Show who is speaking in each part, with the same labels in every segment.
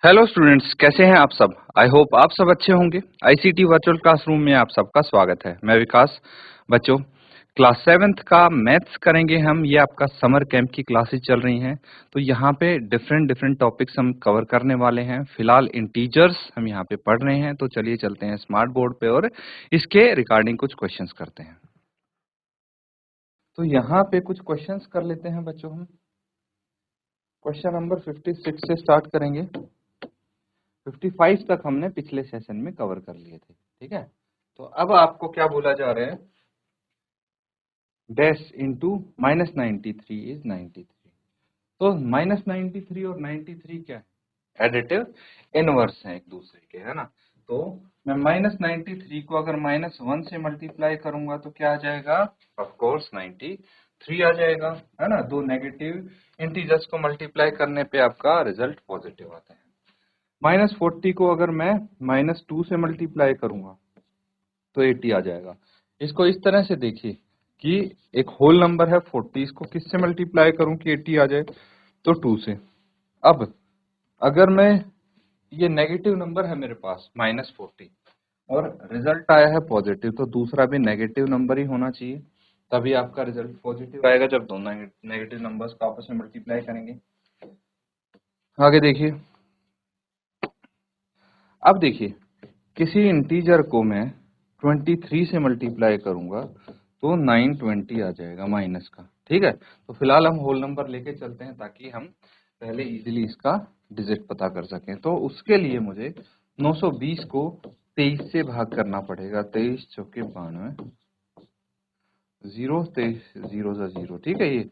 Speaker 1: Hello students, कैसे हैं आप सब। आई होप आप सब अच्छे होंगे। आईसीटी वर्चुअल क्लासरूम में आप सबका स्वागत है। मैं विकास। बच्चों, क्लास 7th का मैथ्स करेंगे हम। ये आपका समर कैंप की क्लासेस चल रही हैं, तो यहाँ पे डिफरेंट डिफरेंट टॉपिक्स हम कवर करने वाले हैं। फिलहाल इंटीजर्स हम यहाँ पे पढ़ रहे हैं, तो चलिए चलते हैं स्मार्ट बोर्ड पे और इसके रिगार्डिंग कुछ क्वेश्चंस करते हैं। तो यहाँ पे कुछ क्वेश्चंस कर लेते हैं बच्चों। हम क्वेश्चन नंबर 56 से स्टार्ट करेंगे। 55 तक हमने पिछले सेशन में कवर कर लिए थे, ठीक है। तो अब आपको क्या बोला जा रहा है, डैश इंटू -93 इज 93। तो -93 और 93 क्या है, एडिटिव इनवर्स है एक दूसरे के, है ना। तो मैं -93 को अगर -1 से मल्टीप्लाई करूंगा तो क्या आ जाएगा, ऑफ कोर्स 93 आ जाएगा, है ना। दो नेगेटिव इंटीजर्स को मल्टीप्लाई करने पे आपका रिजल्ट पॉजिटिव आता है। -40 को अगर मैं -2 से मल्टीप्लाई करूंगा तो 80 आ जाएगा। इसको इस तरह से देखिए कि एक होल नंबर है 40, इसको किससे मल्टीप्लाई करूं कि 80 आ जाए, तो 2 से। अब अगर मैं, ये नेगेटिव नंबर है मेरे पास -40 और रिजल्ट आया है पॉजिटिव, तो दूसरा भी नेगेटिव नंबर ही होना चाहिए, तभी आपका रिजल्ट पॉजिटिव आएगा जब दोनों नेगेटिव नंबर्स को आपस में मल्टीप्लाई करेंगे। आगे देखिए। अब देखिए, किसी इंटीजर को मैं 23 से मल्टीप्लाई करूंगा तो 920 आ जाएगा माइनस का, ठीक है। तो फिलहाल हम होल नंबर लेके चलते हैं ताकि हम पहले इजीली इसका डिजिट पता कर सकें। तो उसके लिए मुझे 920 को 23 से भाग करना पड़ेगा। 23 चौके 92, 0 23 0 सा 0, ठीक है। ये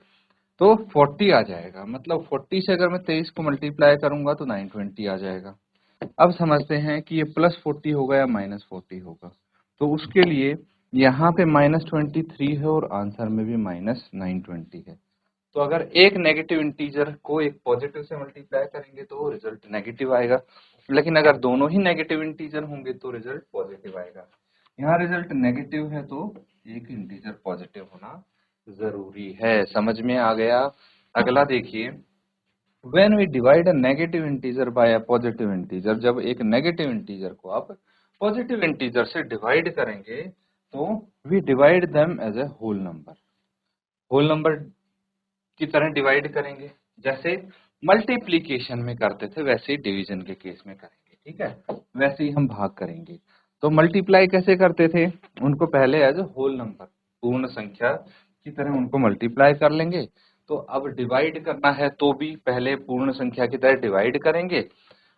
Speaker 1: तो 40 आ जाएगा, मतलब 40 से अगर मैं 23 को मल्टीप्लाई करूंगा तो 920 आ जाएगा। अब समझते हैं कि ये +40 होगा या -40 होगा। तो उसके लिए यहाँ पे -23 है और आंसर में भी -920 है। तो अगर एक नेगेटिव इंटीजर को एक पॉजिटिव से मल्टीप्लाई करेंगे तो रिजल्ट नेगेटिव आएगा, लेकिन अगर दोनों ही नेगेटिव इंटीजर होंगे तो रिजल्ट पॉजिटिव आएगा। यहाँ रिजल्ट नेगेटिव है तो एक इंटीजर पॉजिटिव होना जरूरी है। समझ में आ गया। अगला देखिए, when we divide a negative integer by a positive integer, जब एक नेगेटिव इंटीजर को आप पॉजिटिव इंटीजर से डिवाइड करेंगे तो we divide them as a whole number, whole number की तरह डिवाइड करेंगे। जैसे मल्टीप्लीकेशन में करते थे वैसे ही डिवीजन के केस में करेंगे, ठीक है। वैसे ही हम भाग करेंगे। तो मल्टीप्लाई कैसे करते थे, उनको पहले एज होल नंबर, पूर्ण संख्या की तरह उनको मल्टीप्लाई कर लेंगे। तो अब डिवाइड करना है तो भी पहले पूर्ण संख्या की तरह डिवाइड करेंगे।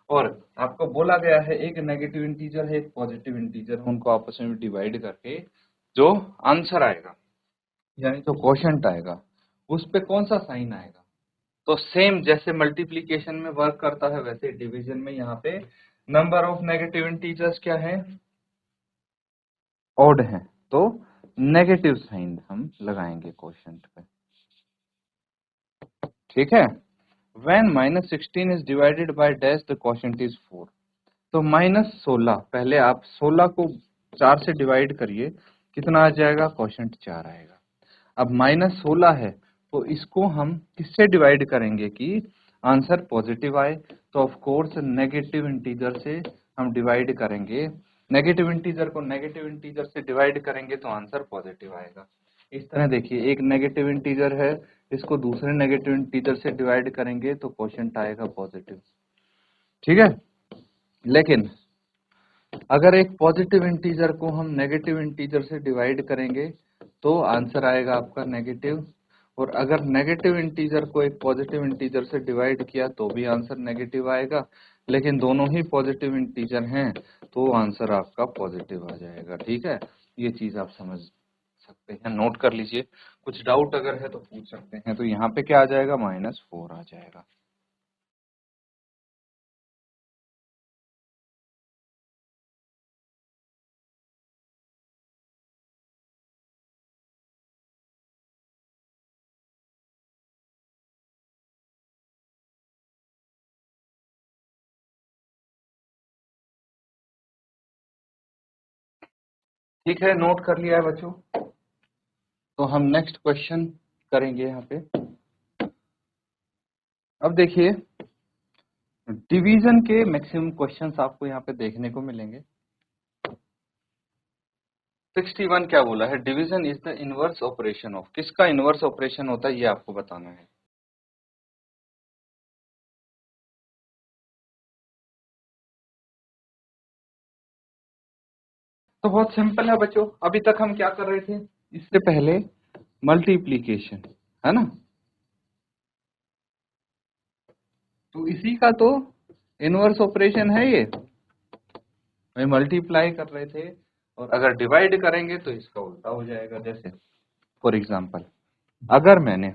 Speaker 1: और आपको बोला गया है एक नेगेटिव इंटीजर है एक पॉजिटिव इंटीजर है, उनको आपस में डिवाइड करके जो आंसर आएगा यानी तो क्वोशंट आएगा, उस पे कौन सा साइन आएगा। तो सेम जैसे मल्टीप्लिकेशन में वर्क करता है वैसे डिवीजन में यहाँ पे नंबर ऑफ नेगेटिव इंटीजर्स क्या है, ऑड है, तो नेगेटिव साइन हम लगाएंगे क्वोशंट पे, ठीक है। When -16 is divided by dash the quotient is 4। तो -16, पहले आप 16 को 4 से डिवाइड करिए, कितना आ जाएगा, क्वोशंट 4 आएगा। अब -16 है तो इसको हम किससे डिवाइड करेंगे कि आंसर पॉजिटिव आए, तो ऑफ कोर्स नेगेटिव इंटीजर से हम डिवाइड करेंगे। नेगेटिव इंटीजर को नेगेटिव इंटीजर से डिवाइड करेंगे तो आंसर पॉजिटिव आएगा। इस तरह देखिए, एक नेगेटिव इंटीजर है, इसको दूसरे नेगेटिव इंटीजर से डिवाइड करेंगे तो क्वोशंट आएगा पॉजिटिव, ठीक है। लेकिन अगर एक पॉजिटिव इंटीजर को हम नेगेटिव इंटीजर से डिवाइड करेंगे तो आंसर आएगा आपका नेगेटिव, और अगर नेगेटिव इंटीजर को एक पॉजिटिव इंटीजर से डिवाइड किया तो भी आंसर नेगेटिव आएगा। लेकिन दोनों ही पॉजिटिव इंटीजर हैं तो आंसर आपका पॉजिटिव आ जाएगा, ठीक है। ये चीज आप समझ सकते हैं, नोट कर लीजिए। कुछ डाउट अगर है तो पूछ सकते हैं। तो यहाँ पे क्या आ जाएगा, -4 आ जाएगा। ठीक है, नोट कर लिया है बच्चों। तो हम नेक्स्ट क्वेश्चन करेंगे यहाँ पे। अब देखिए, डिवीजन के मैक्सिमम क्वेश्चंस आपको यहाँ पे देखने को मिलेंगे। 61 क्या बोला है, division is the inverse operation of, किसका इनवर्स ऑपरेशन होता है ये आपको बताना है। तो बहुत सिंपल है बच्चों, अभी तक हम क्या कर रहे थे, इससे पहले मल्टीप्लीकेशन, है ना, तो इसी का तो इनवर्स ऑपरेशन है ये, भाई मल्टीप्लाई कर रहे थे और अगर डिवाइड करेंगे तो इसका उल्टा हो जाएगा। जैसे फॉर एग्जांपल अगर मैंने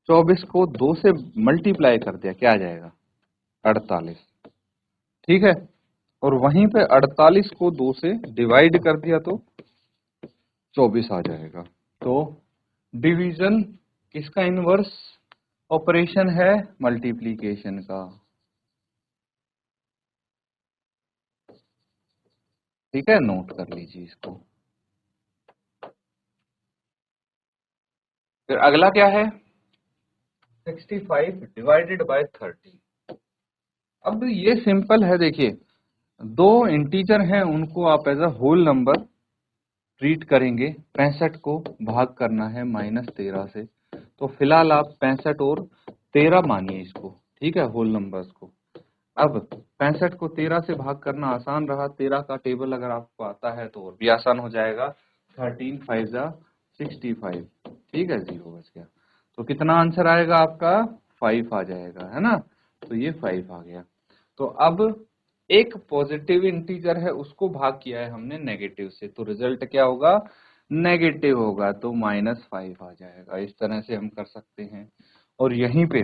Speaker 1: 24 को 2 से मल्टीप्लाई कर दिया क्या आ जाएगा, 48, ठीक है, और वहीं पे 48 को 2 से डिवाइड कर दिया तो 24 आ जाएगा। तो डिवीजन किसका इनवर्स ऑपरेशन है, मल्टीप्लीकेशन का, ठीक है, नोट कर लीजिए इसको। फिर अगला क्या है, 65 डिवाइडेड बाय 30। अब ये सिंपल है, देखिए दो इंटीजर हैं उनको आप as a whole number treat करेंगे, 65 को भाग करना है -13 से, तो फिलहाल आप 65 और 13 मानिए इसको, ठीक है, होल नंबर्स को। अब 65 को 13 से भाग करना आसान रहा, 13 का टेबल अगर आपको आता है तो और भी आसान हो जाएगा, 13 5 जा 65, ठीक है, 0 बच गया, तो कितना आंसर आएगा आपका, 5 आ जाएगा, है ना, तो ये 5 आ गया। तो अब एक पॉजिटिव इंटीजर है उसको भाग किया है हमने नेगेटिव से, तो रिजल्ट क्या होगा, नेगेटिव होगा, तो -5 आ जाएगा। इस तरह से हम कर सकते हैं। और यहीं पे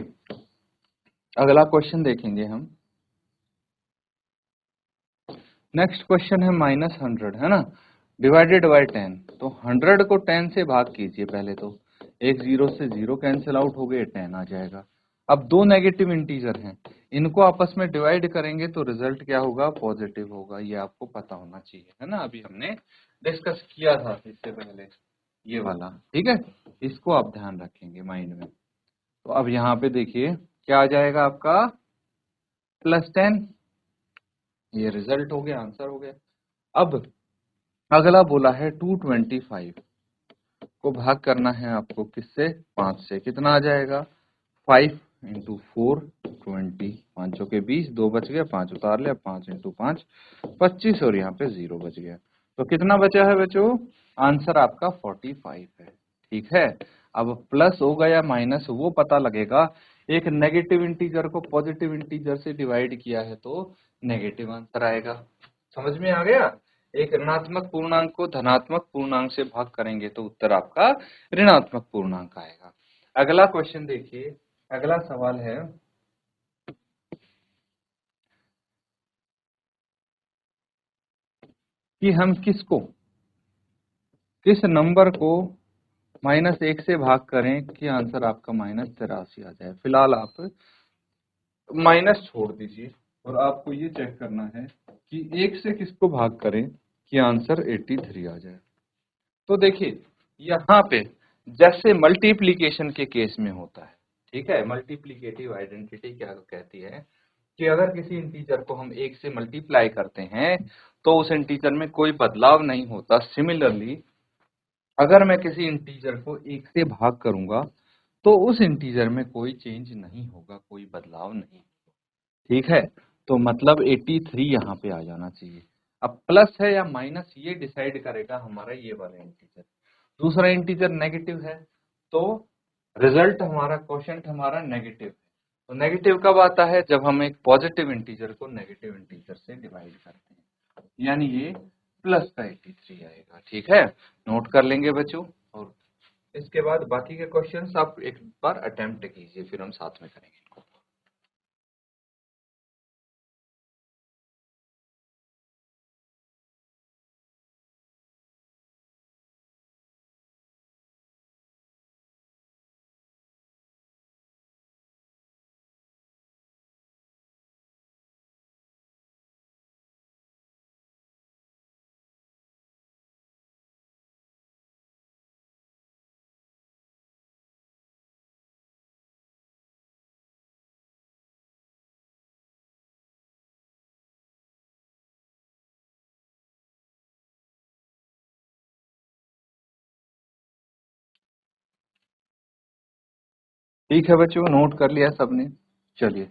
Speaker 1: अगला क्वेश्चन देखेंगे हम, नेक्स्ट क्वेश्चन है -100, है ना, डिवाइडेड बाय 10, तो 100 को 10 से भाग कीजिए पहले, तो एक जीरो से जीरो कैंसिल आउट हो गए, 10 आ जाएगा। अब दो नेगेटिव इंटीजर हैं, इनको आपस में डिवाइड करेंगे तो रिजल्ट क्या होगा, पॉजिटिव होगा, ये आपको पता होना चाहिए, है ना, अभी हमने डिस्कस किया था इससे पहले ये वाला, ठीक है, इसको आप ध्यान रखेंगे माइंड में। तो अब यहाँ पे देखिए क्या आ जाएगा आपका, +10, ये रिजल्ट हो गया, आंसर हो गया। अब अगला बोला है 225 को भाग करना है आपको किससे, 5 से, कितना आ जाएगा, 5 इंटू 4 20, 5 के 20, 2 बच गया, 5 उतार लिया, 5 इंटू 5 25, और यहाँ पे 0 बच गया, तो कितना बचा है बच्चों, आंसर आपका 45 है, ठीक है। अब प्लस होगा या माइनस वो पता लगेगा, एक नेगेटिव इंटीजर को पॉजिटिव इंटीजर से डिवाइड किया है तो नेगेटिव आंसर आएगा, समझ में आ गया। एक ऋणात्मक पूर्णांक को धनात्मक पूर्णांक से भाग करेंगे तो उत्तर आपका ऋणात्मक पूर्णांक आएगा। अगला क्वेश्चन देखिए, अगला सवाल है कि हम किस नंबर को -1 से भाग करें कि आंसर आपका -83 आ जाए। फिलहाल आप माइनस छोड़ दीजिए और आपको ये चेक करना है कि 1 से किसको भाग करें कि आंसर 83 आ जाए। तो देखिए यहाँ पे जैसे मल्टीप्लिकेशन के केस में होता है, ठीक है, मल्टीप्लिकेटिव आइडेंटिटी क्या कहती है कि अगर किसी इंटीजर को हम 1 से मल्टीप्लाई करते हैं तो उस इंटीजर में कोई बदलाव नहीं होता। सिमिलरली अगर मैं किसी इंटीजर को 1 से भाग करूंगा तो उस इंटीजर में कोई चेंज नहीं होगा, कोई बदलाव नहीं, ठीक है, तो मतलब 83 यहाँ पे आ जाना चाहिए। अब प्लस है या माइनस ये डिसाइड करेगा हमारा ये वाला इंटीजर, दूसरा इंटीजर नेगेटिव है तो रिजल्ट हमारा, क्वोशिएंट हमारा नेगेटिव है। तो नेगेटिव कब आता है, जब हम एक पॉजिटिव इंटीजर को नेगेटिव इंटीजर से डिवाइड करते हैं, यानी ये प्लस का 83 आएगा, ठीक है, नोट कर लेंगे बच्चों। और इसके बाद बाकी के क्वेश्चंस आप एक बार अटेम्प्ट कीजिए, फिर हम साथ में करेंगे इनको। ठीक है बच्चों, नोट कर लिया सबने। चलिए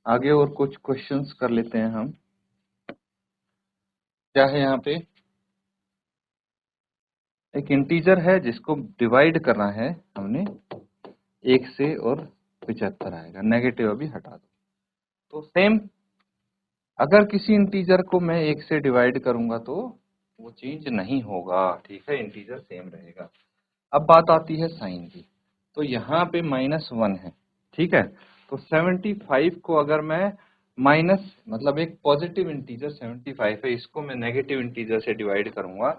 Speaker 1: आगे और कुछ क्वेश्चंस कर लेते हैं हम। क्या है यहाँ पे, एक इंटीजर है जिसको डिवाइड करना है हमने 1 से और 75 आएगा, नेगेटिव अभी हटा दो। तो सेम, अगर किसी इंटीजर को मैं 1 से डिवाइड करूंगा तो वो चेंज नहीं होगा, ठीक है, इंटीजर सेम रहेगा। अब बात आती है साइन की, तो यहाँ पे -1 है, ठीक है। तो 75 को अगर मैं माइनस, मतलब एक पॉजिटिव इंटीजर 75 है, इसको मैं नेगेटिव इंटीजर से डिवाइड करूंगा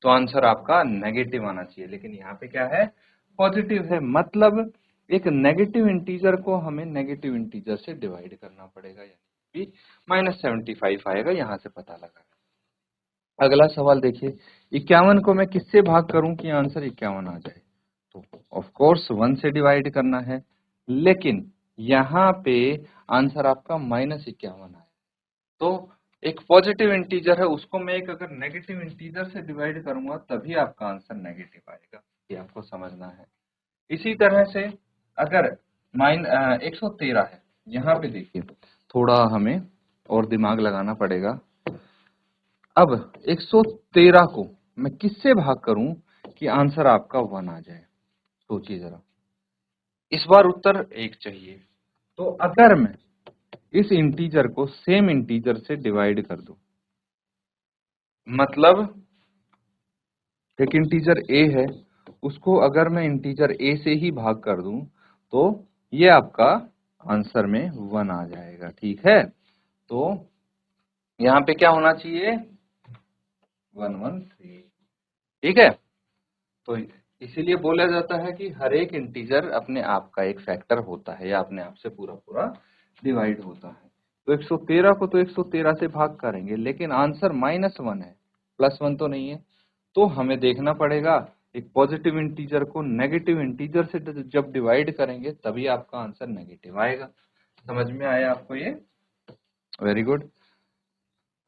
Speaker 1: तो आंसर आपका नेगेटिव आना चाहिए, लेकिन यहाँ पे क्या है, पॉजिटिव है, मतलब एक नेगेटिव इंटीजर को हमें नेगेटिव इंटीजर से डिवाइड करना पड़ेगा, यानी कि -75 आएगा, यहाँ से पता लगा। अगला सवाल देखिए, 51 को मैं किससे भाग करूं कि आंसर 51 आ जाए, तो ऑफ कोर्स 1 से डिवाइड करना है, लेकिन यहाँ पे आंसर आपका -51 आए। तो एक पॉजिटिव इंटीजर है, उसको मैं एक अगर नेगेटिव इंटीजर से डिवाइड करूंगा तभी आपका आंसर नेगेटिव आएगा, ये आपको समझना है। इसी तरह से अगर 113 है, यहाँ पे देखिए थोड़ा हमें और दिमाग लगाना पड़ेगा। अब 113 को मैं किससे भाग करूं कि आंसर आपका 1 आ जाए, सोचिए जरा। इस बार उत्तर 1 चाहिए, तो अगर मैं इस इंटीजर को सेम इंटीजर से डिवाइड कर दूं, मतलब एक इंटीजर a है, उसको अगर मैं इंटीजर a से ही भाग कर दूं तो ये आपका आंसर में 1 आ जाएगा, ठीक है। तो यहाँ पे क्या होना चाहिए, 113, ठीक है। तो इसीलिए बोला जाता है कि हर एक इंटीजर अपने आप का एक फैक्टर होता है, या अपने आप से पूरा पूरा डिवाइड होता है। तो 113 को तो 113 से भाग करेंगे, लेकिन आंसर -1 है, +1 तो नहीं है। तो हमें देखना पड़ेगा एक पॉजिटिव इंटीजर को नेगेटिव इंटीजर से जब डिवाइड करेंगे तभी आपका आंसर नेगेटिव आएगा। समझ में आया आपको ये? Very good.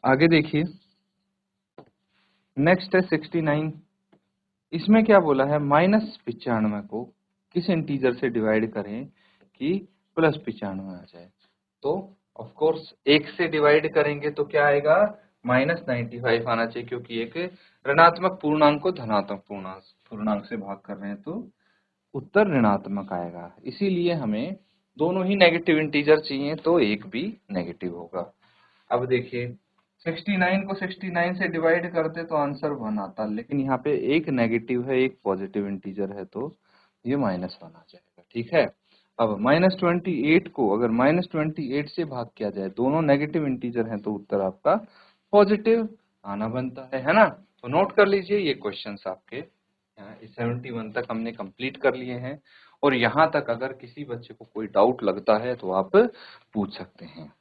Speaker 1: आगे देखिए, नेक्स्ट है 69। इसमें क्या बोला है, -95 को किस इंटीजर से डिवाइड करें कि +95 आ जाए। तो ऑफ कोर्स 1 से डिवाइड करेंगे तो क्या आएगा, -95 आना चाहिए, क्योंकि एक ऋणात्मक पूर्णांक को धनात्मक पूर्णांक से भाग कर रहे हैं तो उत्तर ऋणात्मक आएगा। इसीलिए हमें दोनों ही नेगेटिव इंटीजर चाहिए, तो एक भी नेगेटिव होगा। अब देखिए 69 को 69 से डिवाइड करते तो आंसर 1 आता, लेकिन यहाँ पे एक नेगेटिव है एक पॉजिटिव इंटीजर है, तो ये -1 आ जाएगा, ठीक है। अब -28 को अगर -28 से भाग किया जाए, दोनों नेगेटिव इंटीजर हैं, तो उत्तर आपका पॉजिटिव आना बनता है ना। तो नोट कर लीजिए, ये क्वेश्चंस आपके यहाँ 71 तक हमने कंप्लीट कर लिए हैं, और यहाँ तक अगर किसी बच्चे को कोई डाउट लगता है तो आप पूछ सकते हैं।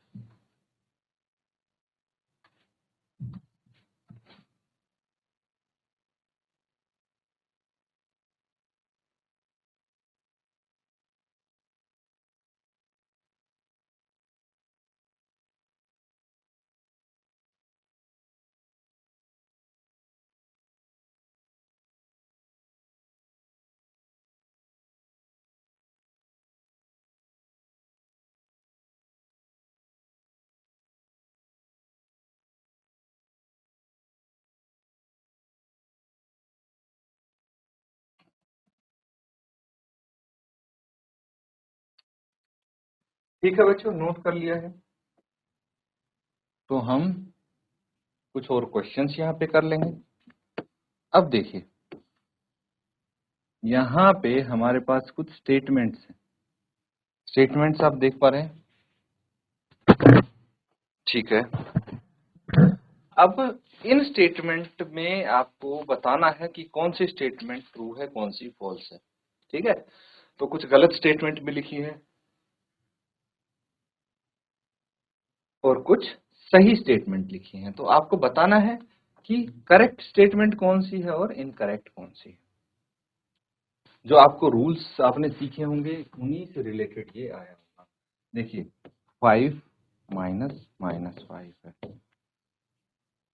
Speaker 1: ठीक है बच्चों, नोट कर लिया है, तो हम कुछ और क्वेश्चंस यहाँ पे कर लेंगे। अब देखिए, यहाँ पे हमारे पास कुछ स्टेटमेंट्स हैं। स्टेटमेंट्स आप देख पा रहे हैं, ठीक है। अब इन स्टेटमेंट में आपको बताना है कि कौन सी स्टेटमेंट ट्रू है, कौन सी फॉल्स है, ठीक है। तो कुछ गलत स्टेटमेंट भी लिखी है और कुछ सही स्टेटमेंट लिखी हैं, तो आपको बताना है कि करेक्ट स्टेटमेंट कौन सी है और इनकरेक्ट कौन सी है। जो आपको रूल्स आपने सीखे होंगे उन्हीं से रिलेटेड ये आया होगा। देखिए 5 -5 है,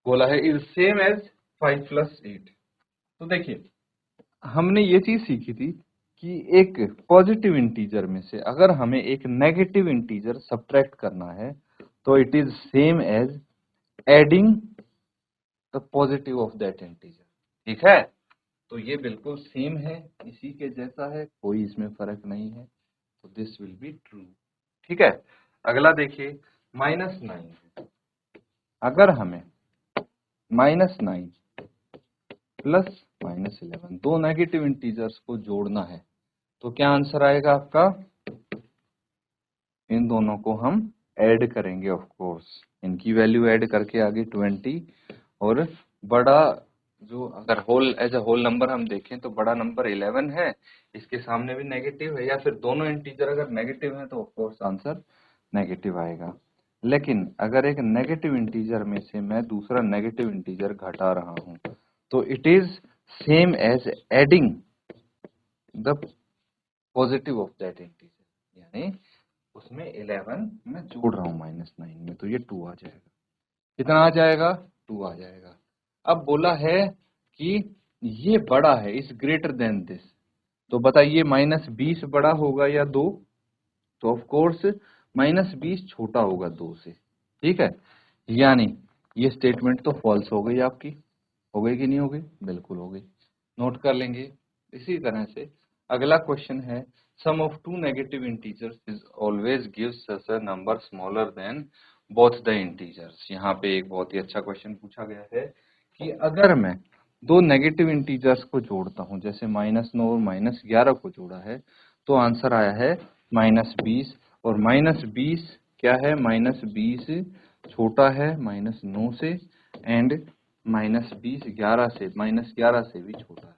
Speaker 1: बोला है इज सेम एज 5 + 8। तो देखिए, हमने ये चीज सीखी थी कि एक पॉजिटिव इंटीजर में से अगर हमें एक नेगेटिव इंटीजर सब्ट्रैक्ट करना है तो it is same as adding the positive of that integer. ठीक है, तो ये बिल्कुल सेम है, इसी के जैसा है, कोई इसमें फर्क नहीं है, तो दिस विल बी ट्रू। ठीक है, अगला देखिए -9 है। अगर हमें -9 प्लस -11 दो नेगेटिव इंटीजर्स को जोड़ना है तो क्या आंसर आएगा आपका? इन दोनों को हम ऐड करेंगे, ऑफ कोर्स इनकी वैल्यू ऐड करके आगे 20, और बड़ा जो अगर whole as a whole number हम देखें तो बड़ा नंबर 11 है, इसके सामने भी नेगेटिव है, या फिर दोनों इंटीजर अगर नेगेटिव है तो ऑफ कोर्स आंसर नेगेटिव आएगा। लेकिन अगर एक नेगेटिव इंटीजर में से मैं दूसरा नेगेटिव इंटीजर घटा रहा हूं तो it is same as adding the positive of that integer, यानी उसमें 11 मैं जोड़ रहा हूं -9 में, तो ये 2 आ जाएगा। कितना आ जाएगा? 2 आ जाएगा। अब बोला है कि ये बड़ा है, इज ग्रेटर देन दिस, तो बताइए -20 बड़ा होगा या 2? तो ऑफ कोर्स -20 छोटा होगा 2 से। ठीक है, यानी ये स्टेटमेंट तो फॉल्स हो गई आपकी। हो गई कि नहीं हो गई? बिल्कुल हो गई, नोट कर लेंगे। इसी तरह से अगला क्वेश्चन है, sum of two negative integers is always gives us a number smaller than both the integers. यहाँ पे एक बहुत ही अच्छा क्वेश्चन पूछा गया है कि अगर मैं दो नेगेटिव इंटीजर्स को जोड़ता हूँ, जैसे -9 और -11 को जोड़ा है, तो आंसर आया है -20, और -20 क्या है? -20 छोटा है -9 से, एंड -20 11 से, -11 से भी छोटा है।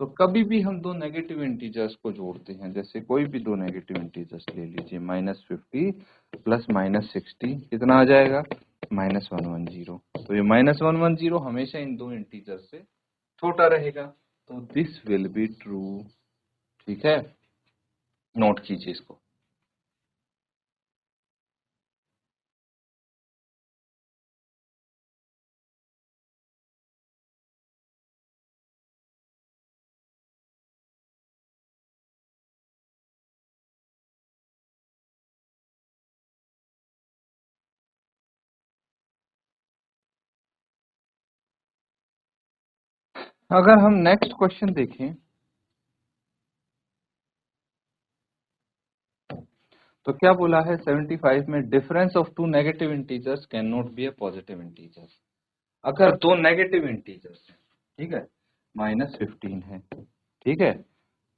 Speaker 1: तो कभी भी हम दो नेगेटिव इंटीजर्स को जोड़ते हैं, जैसे कोई भी दो नेगेटिव इंटीजर्स ले लीजिए, -50 प्लस -60 कितना आ जाएगा? -110। तो ये -110 हमेशा इन दो इंटीजर से छोटा रहेगा, तो दिस विल बी ट्रू। ठीक है, नोट कीजिए इसको। अगर हम नेक्स्ट क्वेश्चन देखें तो क्या बोला है 75 में, difference of two negative integers can not be a positive integer. अगर दो नेगेटिव इंटीजर्स हैं, ठीक है, -15 है, ठीक है,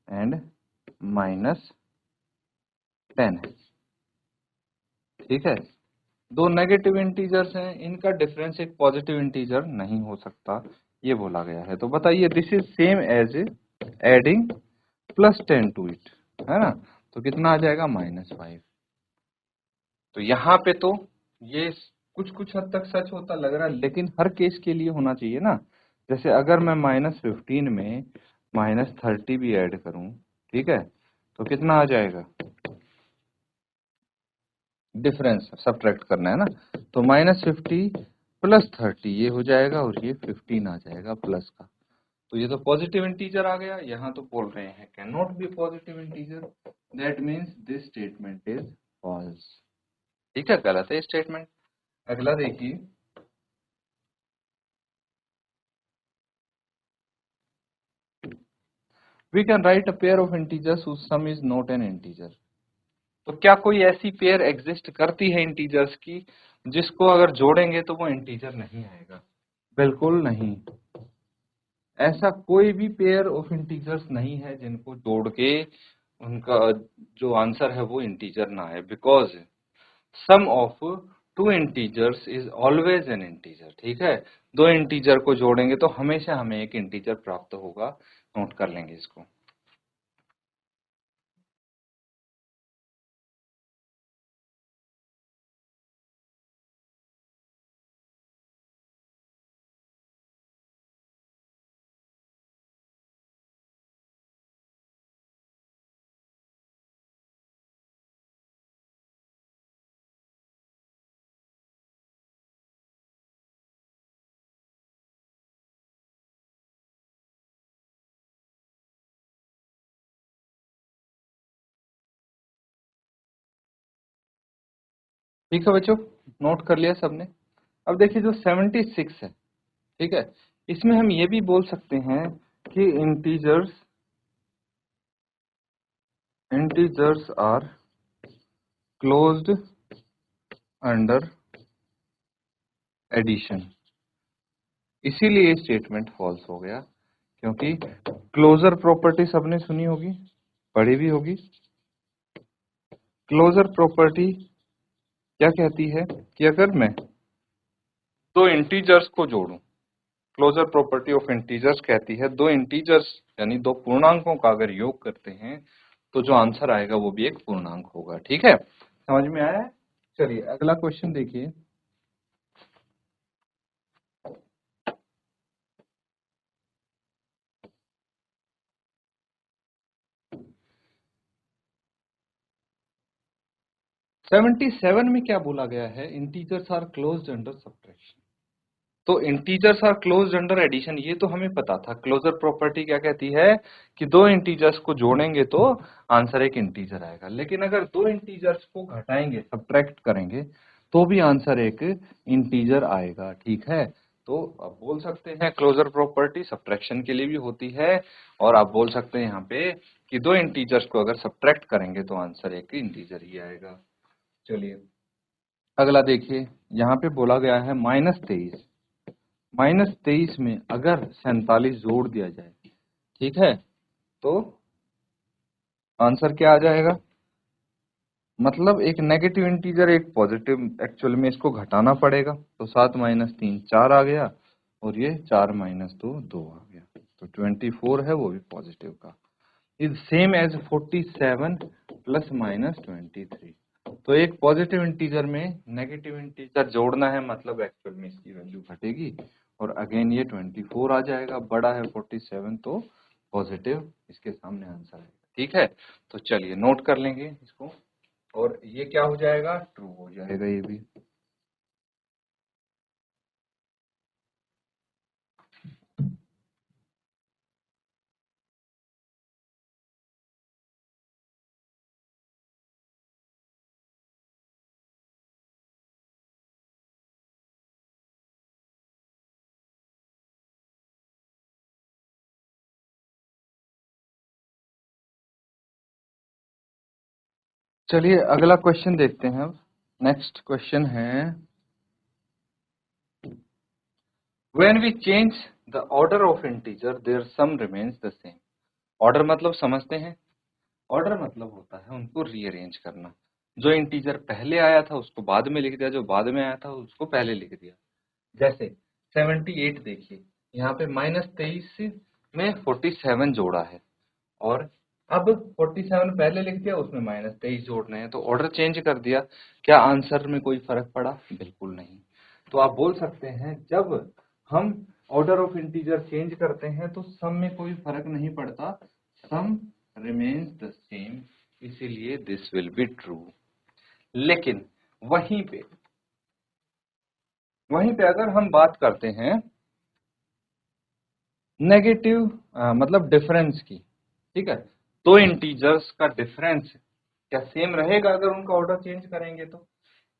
Speaker 1: एंड -10 है, ठीक है, दो नेगेटिव इंटीजर्स हैं, इनका डिफरेंस एक पॉजिटिव इंटीजर नहीं हो सकता, ये बोला गया है। तो बताइए, this is same as adding +10 to it, है ना, तो कितना आ जाएगा? -5। तो यहाँ पे तो ये कुछ कुछ हद तक सच होता लग रहा है, लेकिन हर केस के लिए होना चाहिए ना। जैसे अगर मैं -15 में -30 भी ऐड करूं, ठीक है, तो कितना आ जाएगा? डिफरेंस सब्ट्रैक्ट करना है ना, तो -50 प्लस 30 ये हो जाएगा, और ये 15 आ जाएगा प्लस का। तो ये तो पॉजिटिव इंटीजर आ गया। यहाँ तो बोल रहे हैं can not be positive integer, that means this statement is false. ठीक है, गलत है स्टेटमेंट। अगला देखिए, we can write a pair of integers whose sum is not an integer। तो क्या कोई ऐसी पेयर एग्जिस्ट करती है इंटीजर्स की जिसको अगर जोड़ेंगे तो वो इंटीजर नहीं आएगा? बिल्कुल नहीं। ऐसा कोई भी पेयर ऑफ इंटीजर्स नहीं है जिनको जोड़ के उनका जो आंसर है वो इंटीजर ना आए, because sum of two integers is always an integer. ठीक है, दो इंटीजर को जोड़ेंगे तो हमेशा हमें एक इंटीजर प्राप्त होगा। नोट कर लेंगे इसको। ठीक है बच्चों, नोट कर लिया सबने। अब देखिए जो 76 है, ठीक है, इसमें हम ये भी बोल सकते हैं कि integers are closed under addition. इसीलिए स्टेटमेंट फॉल्स हो गया, क्योंकि क्लोजर प्रॉपर्टी सबने सुनी होगी, पढ़ी भी होगी। क्लोजर प्रॉपर्टी क्या कहती है कि अगर मैं दो इंटीजर्स को जोड़ूं, क्लोजर प्रॉपर्टी ऑफ इंटीजर्स कहती है दो इंटीजर्स यानी दो पूर्णांकों का अगर योग करते हैं तो जो आंसर आएगा वो भी एक पूर्णांक होगा। ठीक है, समझ में आया है? चलिए अगला क्वेश्चन देखिए। सेवेंटी सेवन में क्या बोला गया है, integers are closed under subtraction. तो integers are closed under addition, ये तो हमें पता था। क्लोजर प्रॉपर्टी क्या कहती है कि दो इंटीजर्स को जोड़ेंगे तो आंसर एक इंटीजर आएगा, लेकिन अगर दो इंटीजर्स को घटाएंगे, सब्ट्रैक्ट करेंगे, तो भी आंसर एक इंटीजर आएगा। ठीक है, तो आप बोल सकते हैं क्लोजर प्रॉपर्टी सब्ट्रैक्शन के लिए भी होती है, और आप बोल सकते हैं यहाँ पे कि दो इंटीजर्स को अगर सब्ट्रैक्ट करेंगे तो आंसर एक इंटीजर ही आएगा। चलिए अगला देखिए, यहाँ पे बोला गया है -23। -23 में अगर 47 जोड़ दिया जाए, ठीक है, तो आंसर क्या आ जाएगा? मतलब एक नेगेटिव इंटीजर एक पॉजिटिव, एक्चुअल में इसको घटाना पड़ेगा, तो 7 - 3 4 आ गया, और ये 4 - 2 2 आ गया, तो 24 है, वो भी पॉजिटिव का। Is same as 47 ± 23। तो एक पॉजिटिव इंटीजर में नेगेटिव इंटीजर जोड़ना है, मतलब एक्चुअल में इसकी वैल्यू घटेगी, और अगेन ये 24 आ जाएगा, बड़ा है 47 तो पॉजिटिव इसके सामने आंसर है। ठीक है, तो चलिए नोट कर लेंगे इसको, और ये क्या हो जाएगा, ट्रू हो जाएगा ये भी। चलिए अगला क्वेश्चन देखते हैं। अब नेक्स्ट क्वेश्चन है, when we change the order of integer their sum remains the same. Order मतलब समझते हैं, ऑर्डर मतलब होता है उनको रीअरेंज करना। जो इंटीजर पहले आया था उसको बाद में लिख दिया, जो बाद में आया था उसको पहले लिख दिया। जैसे 78 देखिए, यहाँ पे -23 में 47 जोड़ा है, और अब 47 पहले लिख दिया, उसमें -23 जोड़ने हैं, तो ऑर्डर चेंज कर दिया। क्या आंसर में कोई फर्क पड़ा? बिल्कुल नहीं। तो आप बोल सकते हैं जब हम ऑर्डर ऑफ इंटीजर चेंज करते हैं तो सम में कोई फर्क नहीं पड़ता, सम रिमेन्स द सेम, इसीलिए दिस विल बी ट्रू। लेकिन वहीं पे अगर हम बात करते हैं नेगेटिव मतलब डिफरेंस की, ठीक है, दो इंटीजर्स का डिफरेंस क्या सेम रहेगा अगर उनका ऑर्डर चेंज करेंगे? तो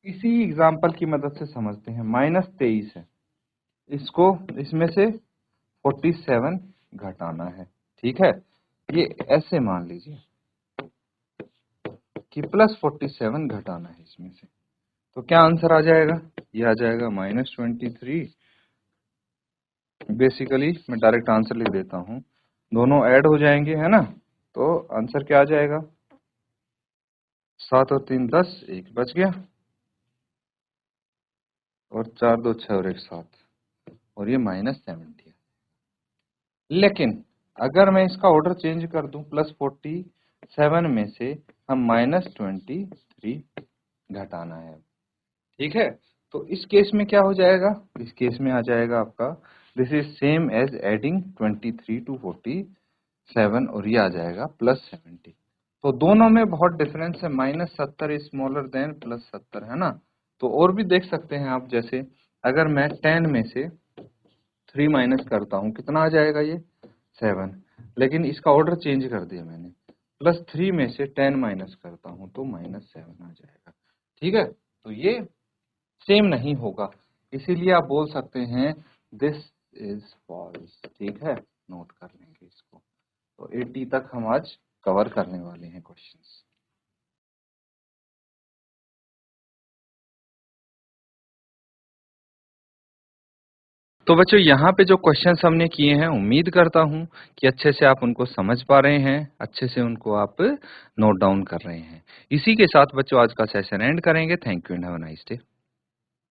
Speaker 1: इसी एग्जांपल की मदद से समझते हैं। -23 है, इसको इसमें से 47 घटाना है, ठीक है, ये ऐसे मान लीजिए कि +47 घटाना है इसमें से, तो क्या आंसर आ जाएगा? ये आ जाएगा -23। बेसिकली मैं डायरेक्ट आंसर लिख देता हूँ, दोनों ऐड हो जाएंगे, है ना, तो आंसर क्या आ जाएगा? 7 और 3 10, 1 बच गया, और 4 2 6 और 1 7, और ये -70 है। लेकिन अगर मैं इसका ऑर्डर चेंज कर दूं, +47 में से हम -23 घटाना है, ठीक है, तो इस केस में क्या हो जाएगा? इस केस में आ जाएगा आपका this is same as adding 23 to 47, और ये आ जाएगा +70। तो दोनों में बहुत डिफरेंस है, -70 स्मॉलर देन +70, है ना। तो और भी देख सकते हैं आप, जैसे अगर मैं 10 में से 3 माइनस करता हूँ, कितना आ जाएगा? ये 7। लेकिन इसका ऑर्डर चेंज कर दिया मैंने, +3 में से 10 माइनस करता हूँ तो -7 आ जाएगा। ठीक है, तो ये सेम नहीं होगा, इसीलिए आप बोल सकते हैं दिस इज फॉल्स। ठीक है, नोट कर लेंगे इसको। तो 80 तक हम आज कवर करने वाले हैं क्वेश्चंस। तो बच्चों यहाँ पे जो क्वेश्चंस हमने किए हैं, उम्मीद करता हूँ कि अच्छे से आप उनको समझ पा रहे हैं, अच्छे से उनको आप नोट डाउन कर रहे हैं। इसी के साथ बच्चों आज का सेशन एंड करेंगे। Thank you and have a nice day.